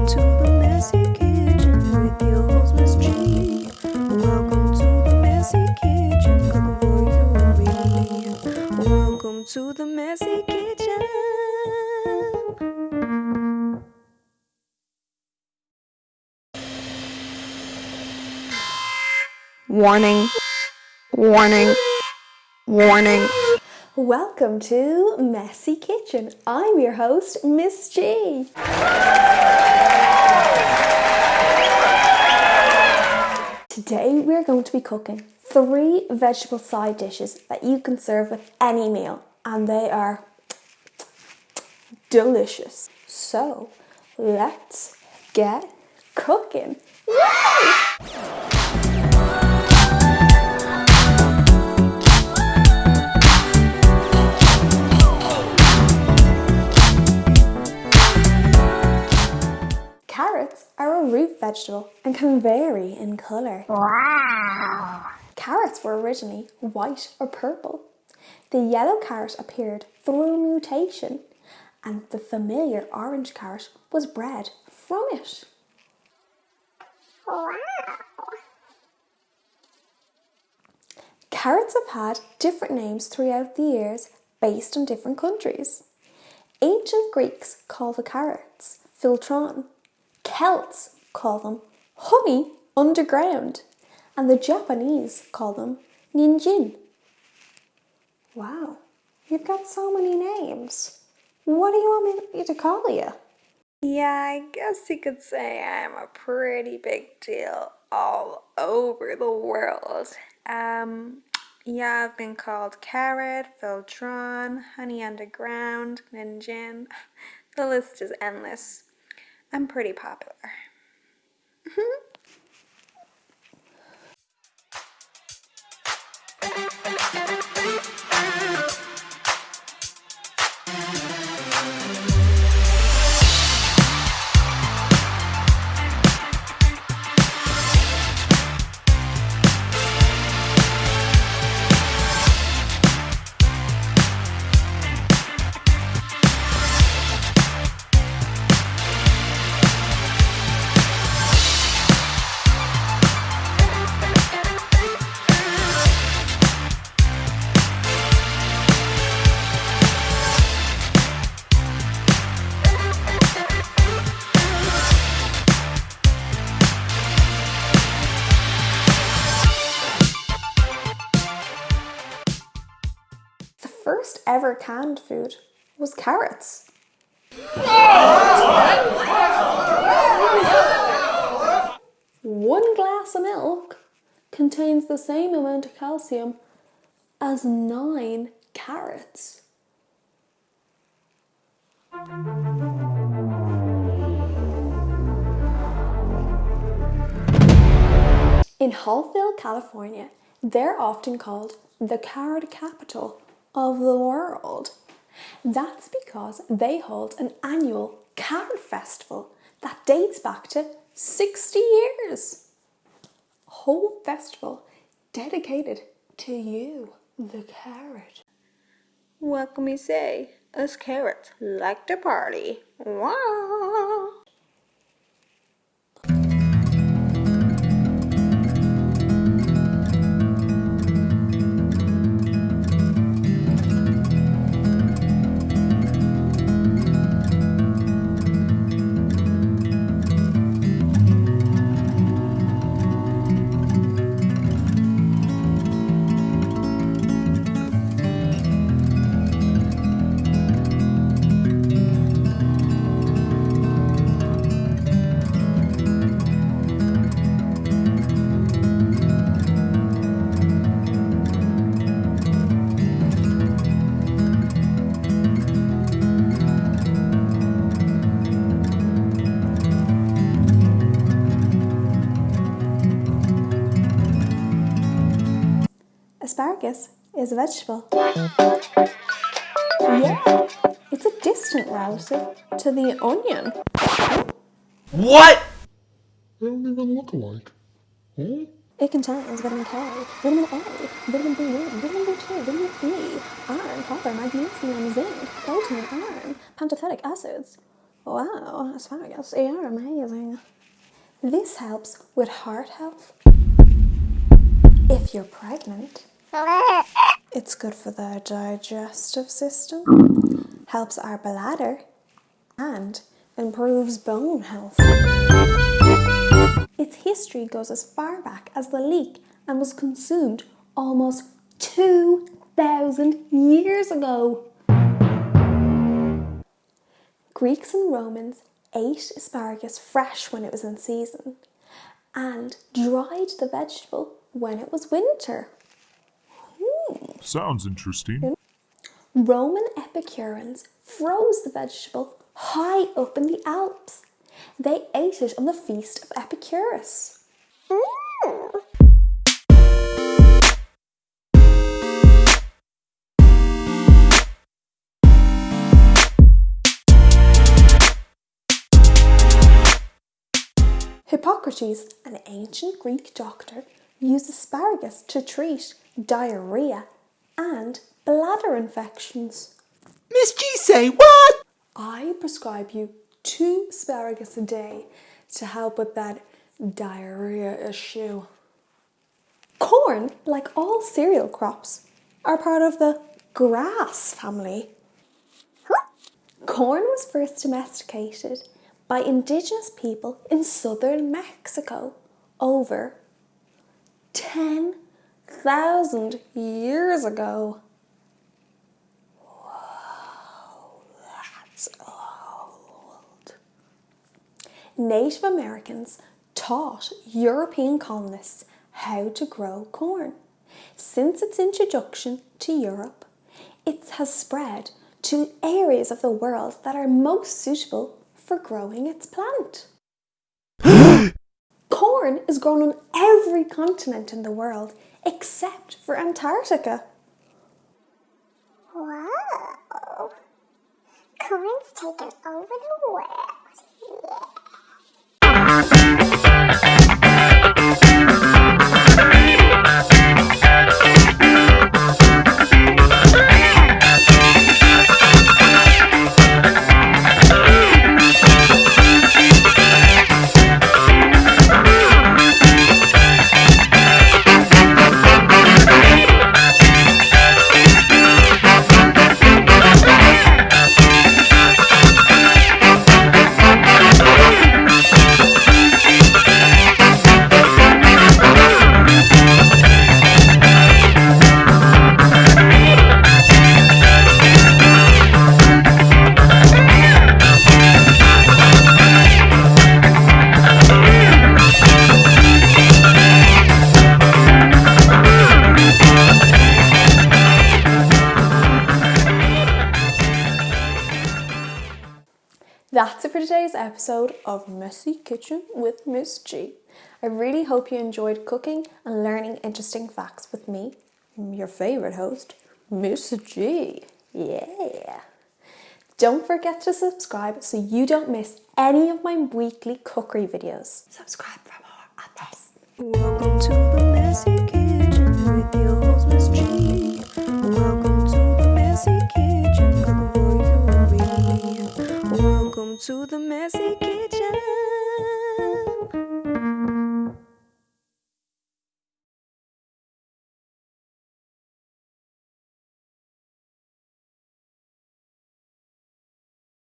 Welcome to the messy kitchen with your host Miss G. Welcome to the messy kitchen, cooking for you and me. Welcome to the messy kitchen. Warning, warning, warning. Welcome to Messy Kitchen. I'm your host, Miss G. Today we're going to be cooking 3 vegetable side dishes that you can serve with any meal, and they are delicious. So let's get cooking. Carrots are a root vegetable and can vary in colour. Wow. Carrots were originally white or purple. The yellow carrot appeared through mutation, and the familiar orange carrot was bred from it. Wow. Carrots have had different names throughout the years based on different countries. Ancient Greeks called the carrots Philtron. Celts call them honey underground, and the Japanese call them ninjin. Wow, you've got so many names. What do you want me to call you? Yeah, I guess you could say I'm a pretty big deal all over the world. Yeah, I've been called Carrot, Philtron, Honey Underground, Ninjin. The list is endless. I'm pretty popular. The first ever canned food was carrots. One glass of milk contains the same amount of calcium as 9 carrots. In Hallville, California, they're often called the carrot capital of the world. That's because they hold an annual carrot festival that dates back to 60 years. A whole festival dedicated to you, the carrot. What can we say? Us carrots like to party. Wow! Asparagus is a vegetable. Yeah, it's a distant relative to the onion. What? They don't even look alike. Huh? It contains vitamin K, vitamin A, vitamin B1, vitamin B2, vitamin E, iron, copper, magnesium, zinc, protein, iron, pantothenic acids, Wow, asparagus, they are amazing. This helps with heart health. If you're pregnant, it's good for the digestive system, helps our bladder, and improves bone health. Its history goes as far back as the leek and was consumed almost 2,000 years ago. Greeks and Romans ate asparagus fresh when it was in season and dried the vegetable when it was winter. Sounds interesting. Roman Epicureans froze the vegetable high up in the Alps. They ate it on the feast of Epicurus. Hippocrates, an ancient Greek doctor, used asparagus to treat diarrhea and bladder infections. Miss G say what? I prescribe you 2 asparagus a day to help with that diarrhea issue. Corn, like all cereal crops, are part of the grass family. Corn was first domesticated by indigenous people in southern Mexico over 10,000 years ago. Whoa, that's old. Native Americans taught European colonists how to grow corn. Since its introduction to Europe, it has spread to areas of the world that are most suitable for growing its plant. Corn is grown on every continent in the world except for Antarctica. Whoa. Corn's taken over the world. Yeah. That's it for today's episode of Messy Kitchen with Miss G. I really hope you enjoyed cooking and learning interesting facts with me, your favourite host, Miss G. Yeah. Don't forget to subscribe so you don't miss any of my weekly cookery videos. Subscribe for more of this. Welcome to the Messy Kitchen with your host, Miss G. Welcome to the Messy Kitchen, cooking for you and me. Welcome to the Messy Kitchen.